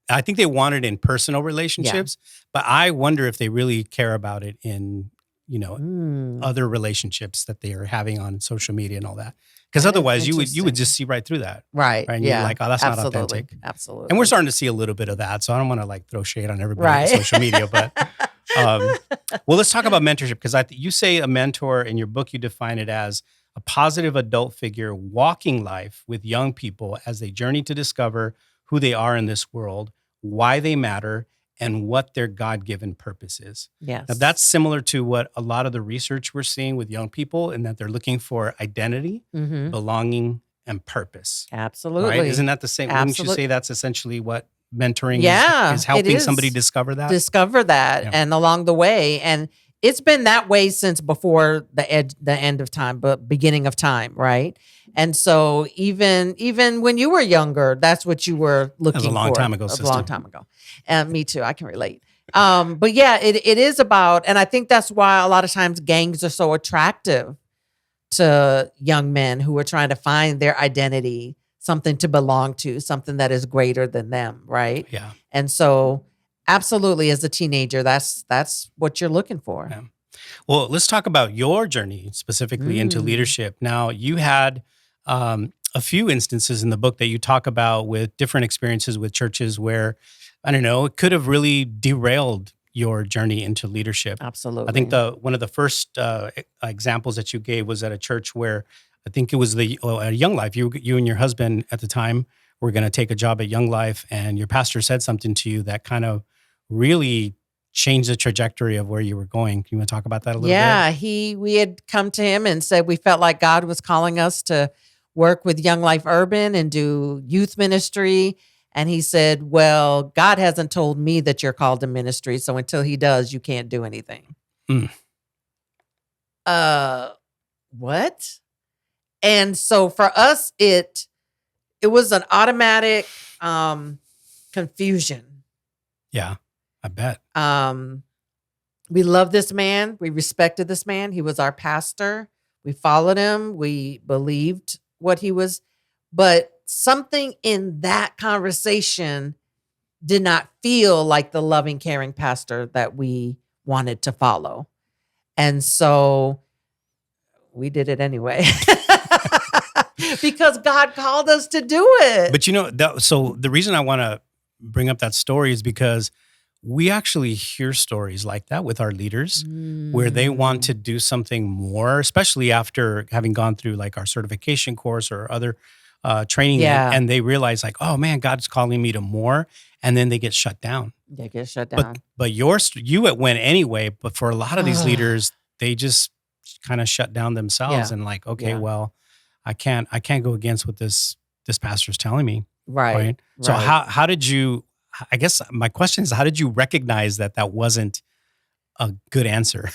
I think they want it in personal relationships, but I wonder if they really care about it in, other relationships that they are having on social media and all that. Because otherwise you would just see right through that. Right. And you're like, oh, that's not authentic. Absolutely. And we're starting to see a little bit of that. So I don't want to throw shade on everybody on social media, but well, let's talk about mentorship because you say a mentor in your book, you define it as a positive adult figure walking life with young people as they journey to discover who they are in this world, why they matter, and what their God-given purpose is. Yes. Now, that's similar to what a lot of the research we're seeing with young people in that they're looking for identity, belonging, and purpose. Absolutely. Right? Isn't that the same? Absolutely. Wouldn't you say that's essentially what mentoring is helping somebody discover that? And along the way. And it's been that way since before the end of time, but beginning of time, right? And so even when you were younger, that's what you were looking for. That was a long time ago, sister. A long time ago. And me too, I can relate. But yeah, it is about, and I think that's why a lot of times gangs are so attractive to young men who are trying to find their identity, something to belong to, something that is greater than them, right? Yeah. And so absolutely, as a teenager, that's what you're looking for. Yeah. Well, let's talk about your journey specifically into leadership. Now, you had a few instances in the book that you talk about with different experiences with churches where, I don't know, it could have really derailed your journey into leadership. I think Absolutely. one of the first examples that you gave was at a church where I think it was at Young Life. You and your husband at the time were going to take a job at Young Life, and your pastor said something to you that kind of really changed the trajectory of where you were going. Can you want to talk about that a little bit? Yeah, we had come to him and said we felt like God was calling us to work with Young Life Urban and do youth ministry. And he said, well, God hasn't told me that you're called to ministry. So until he does, you can't do anything. Mm. What? And so for us, it was an automatic confusion. Yeah, I bet. We loved this man. We respected this man. He was our pastor. We followed him. We believed what he was. But something in that conversation did not feel like the loving, caring pastor that we wanted to follow. And so we did it anyway. Because God called us to do it. But so the reason I want to bring up that story is because we actually hear stories like that with our leaders where they want to do something more, especially after having gone through like our certification course or other training. Yeah. And they realize like, oh man, God's calling me to more. And then they get shut down. They get shut down. But you went anyway. But for a lot of these leaders, they just kind of shut down themselves and like, okay, well, I can't go against what this pastor's telling me. Right. So how did you, I guess my question is, how did you recognize that wasn't a good answer?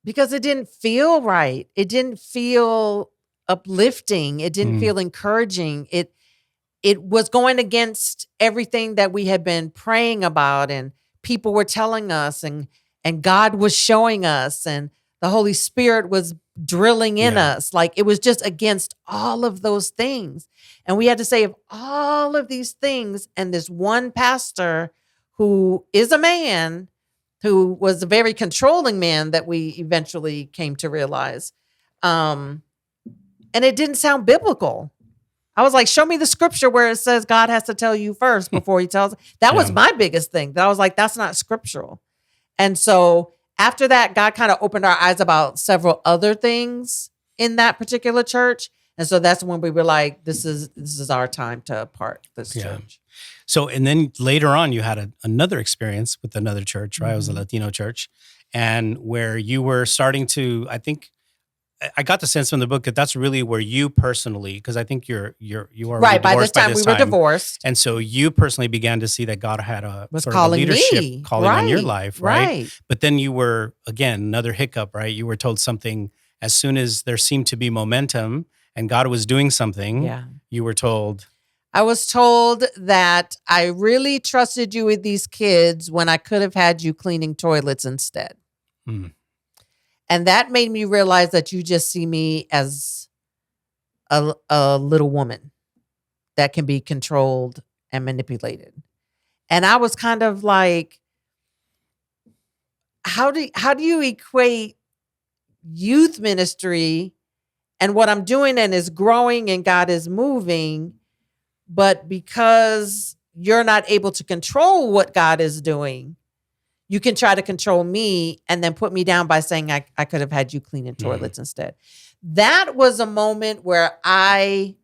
Because it didn't feel right. It didn't feel uplifting. It didn't feel encouraging. It was going against everything that we had been praying about and people were telling us and God was showing us and the Holy Spirit was drilling in us. Like it was just against all of those things. And we had to say of all of these things and this one pastor who is a man who was a very controlling man that we eventually came to realize. And it didn't sound biblical. I was like, show me the scripture where it says God has to tell you first before he tells. That was my biggest thing. That I was like, that's not scriptural. And so after that, God kind of opened our eyes about several other things in that particular church. And so that's when we were like, this is our time to part this church. So, and then later on, you had another experience with another church, right? It was a Latino church, and where you were starting to, I think, I got the sense from the book that that's really where you personally, because I think you are right. By this time, we were divorced, and so you personally began to see that God had was sort calling of a leadership me. calling on your life, right? But then you were again another hiccup, right? You were told something as soon as there seemed to be momentum and God was doing something. Yeah, you were told. I was told that I really trusted you with these kids when I could have had you cleaning toilets instead. And that made me realize that you just see me as a little woman that can be controlled and manipulated. And I was kind of like, how do you equate youth ministry and what I'm doing and is growing and God is moving, but because you're not able to control what God is doing, you can try to control me and then put me down by saying I could have had you cleaning toilets instead. That was a moment where I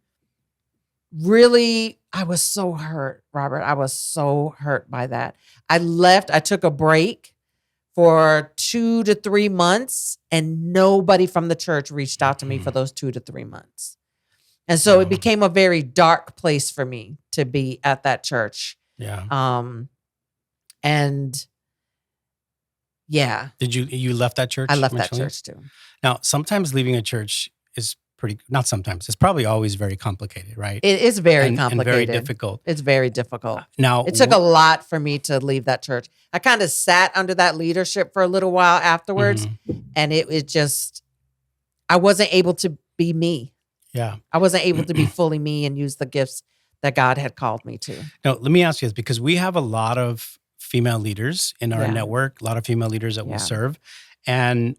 was so hurt, Robert. I was so hurt by that. I left. I took a break for 2 to 3 months and nobody from the church reached out to me for those 2 to 3 months. And so it became a very dark place for me to be at that church. And yeah. Did you left that church? I left that church too. Now, sometimes leaving a church is not sometimes, it's probably always very complicated, right? It is very complicated. And very difficult. It's very difficult. Now, it took a lot for me to leave that church. I kind of sat under that leadership for a little while afterwards. And it just, I wasn't able to be me. Yeah. I wasn't able to be fully me and use the gifts that God had called me to. Now, let me ask you this, because we have a lot of female leaders in our network, a lot of female leaders that will serve. And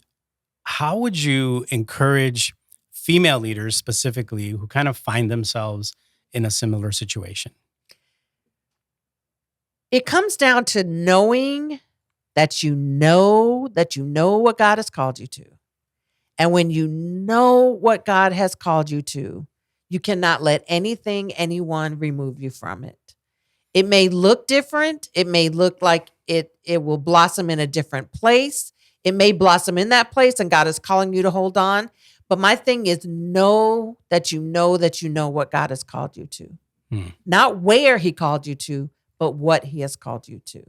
how would you encourage female leaders specifically who kind of find themselves in a similar situation? It comes down to knowing that you know what God has called you to. And when you know what God has called you to, you cannot let anything, anyone remove you from it. It may look different. It may look like it will blossom in a different place. It may blossom in that place and God is calling you to hold on. But my thing is know that you know what God has called you to. Hmm. Not where he called you to, but what he has called you to.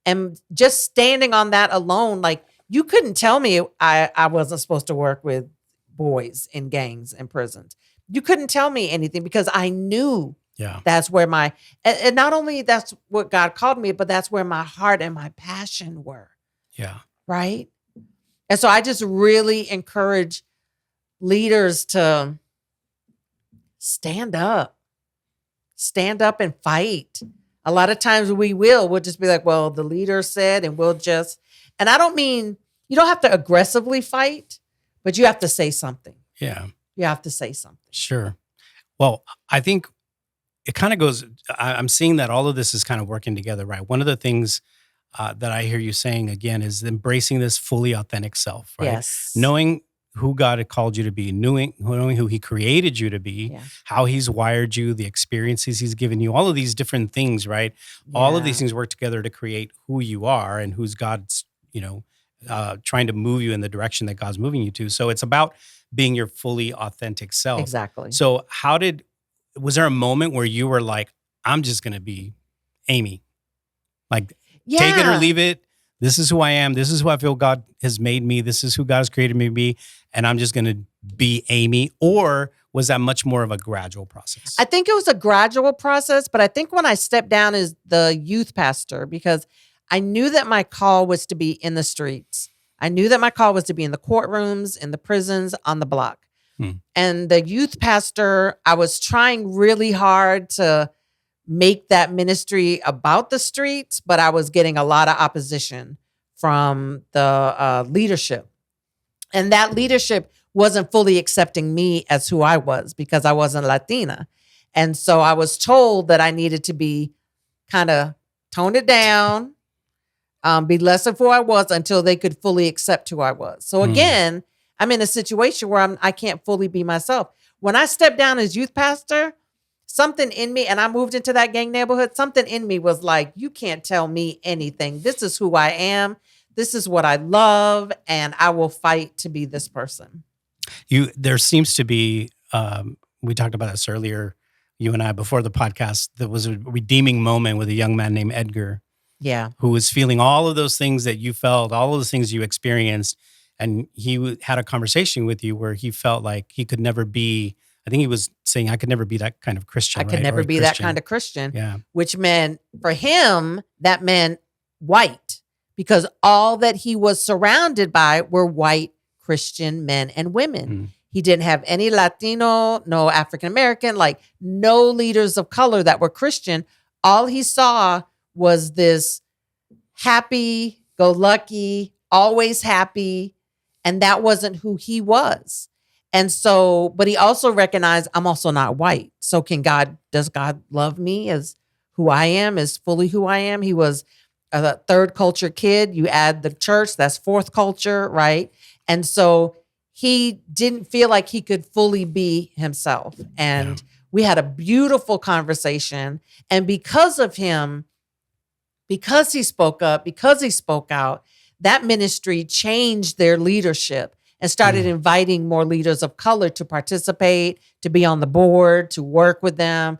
And just standing on that alone, like you couldn't tell me I wasn't supposed to work with boys in gangs and prisons. You couldn't tell me anything because I knew Yeah. that's where and not only that's what God called me, but that's where my heart and my passion were. Yeah. Right. And so I just really encourage leaders to stand up and fight. A lot of times we'll just be like, well, the leader said, and and I don't mean you don't have to aggressively fight, but you have to say something. Yeah. You have to say something. Sure. Well, I think it kind of goes, I'm seeing that all of this is kind of working together, right? One of the things that I hear you saying again is embracing this fully authentic self, right? Yes. Knowing who God had called you to be, knowing who he created you to be, Yeah. how he's wired you, the experiences he's given you, all of these different things, right? All of these things work together to create who you are and who's God's, trying to move you in the direction that God's moving you to. So it's about being your fully authentic self. Exactly. So was there a moment where you were like, I'm just going to be Amy? Like, take it or leave it. This is who I am. This is who I feel God has made me. This is who God has created me to be. And I'm just going to be Amy. Or was that much more of a gradual process? I think it was a gradual process, but I think when I stepped down as the youth pastor, because I knew that my call was to be in the streets. I knew that my call was to be in the courtrooms, in the prisons, on the block. And the youth pastor, I was trying really hard to make that ministry about the streets, but I was getting a lot of opposition from the leadership. And that leadership wasn't fully accepting me as who I was because I wasn't Latina. And so I was told that I needed to be kind of tone it down, be less of who I was until they could fully accept who I was. So again, I'm in a situation where I can't fully be myself. When I stepped down as youth pastor, something in me, and I moved into that gang neighborhood, something in me was like, you can't tell me anything. This is who I am. This is what I love. And I will fight to be this person. There seems to be, we talked about this earlier, you and I, before the podcast, there was a redeeming moment with a young man named Edgar. Yeah. Who was feeling all of those things that you felt, all of those things you experienced. And he had a conversation with you where he felt like he could never be, I think he was saying, I could never be that kind of Christian. I could never be that kind of Christian. Yeah. Which meant, for him, that meant white. Because all that he was surrounded by were white Christian men and women. He didn't have any Latino, no African American, like no leaders of color that were Christian. All he saw was this happy, go lucky, always happy. And that wasn't who he was. And so, but he also recognized I'm also not white. So does God love me as who I am, as fully who I am? He was a third culture kid. You add the church, that's fourth culture, right? And so he didn't feel like he could fully be himself. And we had a beautiful conversation. And because of him, because he spoke up, because he spoke out, that ministry changed their leadership and started inviting more leaders of color to participate, to be on the board, to work with them,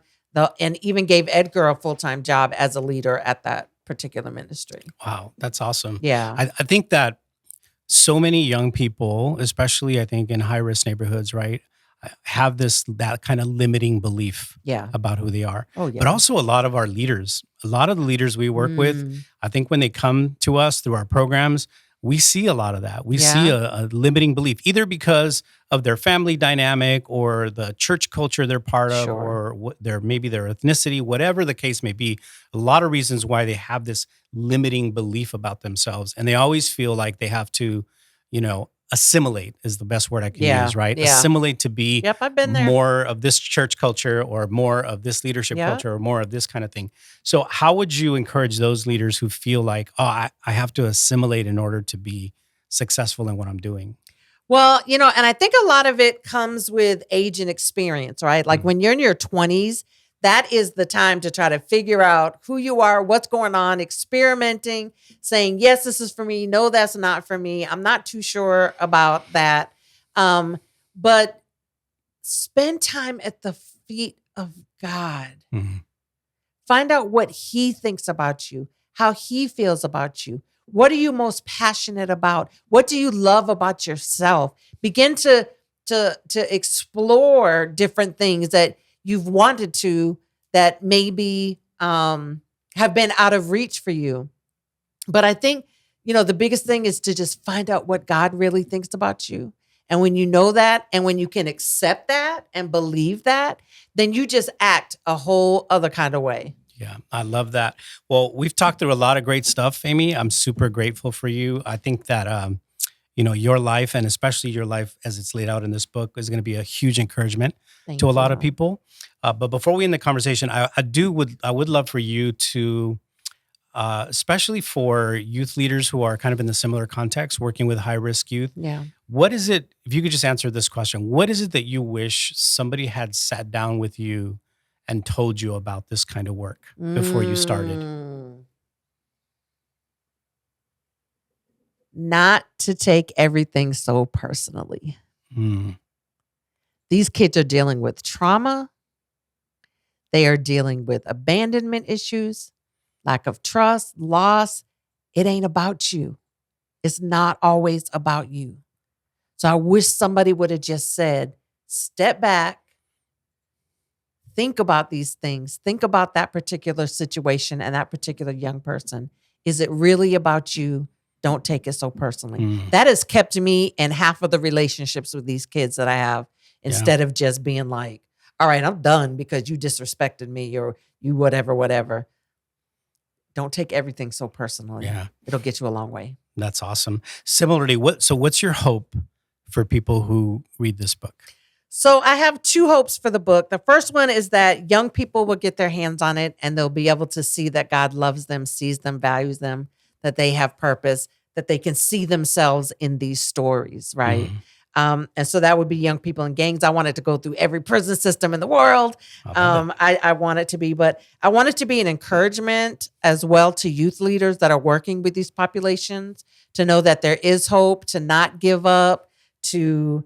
and even gave Edgar a full-time job as a leader at that particular ministry. Wow, that's awesome. Yeah. I think that so many young people, especially I think in high-risk neighborhoods, right, have that kind of limiting belief about who they are. Oh, yeah. But also a lot of our leaders, a lot of the leaders we work with, I think when they come to us through our programs, we see a lot of that. We see a limiting belief, either because of their family dynamic or the church culture they're part of, or maybe their ethnicity, whatever the case may be. A lot of reasons why they have this limiting belief about themselves. And they always feel like they have to assimilate is the best word I can Yeah, use, right? yeah. Assimilate to be Yep, I've been there. more of this church culture or more of this leadership Yeah. culture or more of this kind of thing. So how would you encourage those leaders who feel like, oh, I have to assimilate in order to be successful in what I'm doing? Well, and I think a lot of it comes with age and experience, right? Like when you're in your 20s, that is the time to try to figure out who you are, what's going on, experimenting, saying, yes, this is for me. No, that's not for me. I'm not too sure about that. But spend time at the feet of God. Mhm. Find out what he thinks about you, how he feels about you. What are you most passionate about? What do you love about yourself? Begin to explore different things that you've wanted to that maybe have been out of reach for you. But I think, the biggest thing is to just find out what God really thinks about you. And when you know that, and when you can accept that and believe that, then you just act a whole other kind of way. Yeah, I love that. Well, we've talked through a lot of great stuff, Amy. I'm super grateful for you. I think that, your life, and especially your life as it's laid out in this book, is going to be a huge encouragement Thank to a lot you. of people. But before we end the conversation, I would love for you to, especially for youth leaders who are kind of in the similar context, working with high risk youth. Yeah. What is it, if you could just answer this question, what is it that you wish somebody had sat down with you and told you about this kind of work before you started? Not to take everything so personally. Mm. These kids are dealing with trauma. They are dealing with abandonment issues, lack of trust, loss. It ain't about you. It's not always about you. So I wish somebody would have just said, step back, think about these things, think about that particular situation and that particular young person. Is it really about you? Don't take it so personally. Mm. That has kept me in half of the relationships with these kids that I have, instead of just being like, all right, I'm done because you disrespected me or you whatever. Don't take everything so personally. Yeah. It'll get you a long way. That's awesome. Similarly, what's your hope for people who read this book? So I have two hopes for the book. The first one is that young people will get their hands on it and they'll be able to see that God loves them, sees them, values them, that they have purpose, that they can see themselves in these stories, right? Mhm. And so that would be young people in gangs. I want it to go through every prison system in the world. I want it to be, but I want it to be an encouragement as well to youth leaders that are working with these populations to know that there is hope, to not give up, to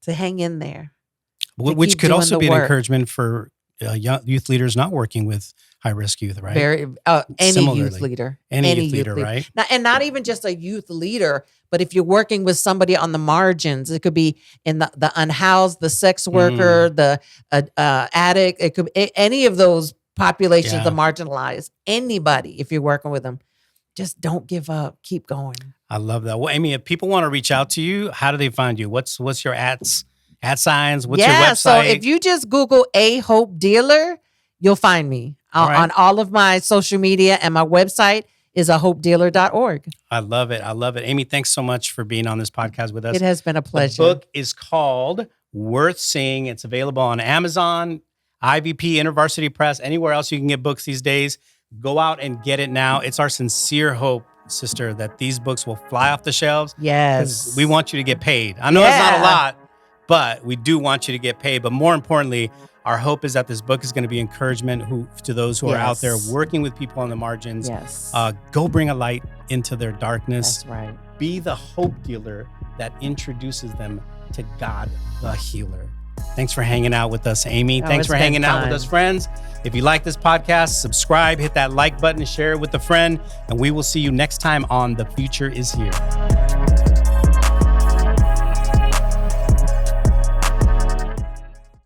hang in there. Which keep could doing also the be an work. encouragement for young youth leaders not working with high risk youth, right? Any Similarly. youth leader, Any youth leader, right? Not even just a youth leader, but if you're working with somebody on the margins, it could be in the unhoused, the sex worker, the addict. It could be any of those populations, the marginalized. Anybody, if you're working with them, just don't give up. Keep going. I love that. Well, Amy, if people want to reach out to you, how do they find you? What's your at signs? What's your website? So if you just Google A Hope Dealer, you'll find me on all of my social media, and my website is ahopedealer.org. I love it. I love it. Amy, thanks so much for being on this podcast with us. It has been a pleasure. The book is called Worth Seeing. It's available on Amazon, IVP, InterVarsity Press, anywhere else you can get books these days. Go out and get it now. It's our sincere hope, sister, that these books will fly off the shelves. Yes. We want you to get paid. I know it's not a lot, but we do want you to get paid. But more importantly, our hope is that this book is going to be encouragement to those who are out there working with people on the margins. Yes. Go bring a light into their darkness. That's right. Be the hope dealer that introduces them to God, the healer. Thanks for hanging out with us, Amy. Thanks for hanging out with us, friends. If you like this podcast, subscribe, hit that like button, share it with a friend, and we will see you next time on The Future Is Here.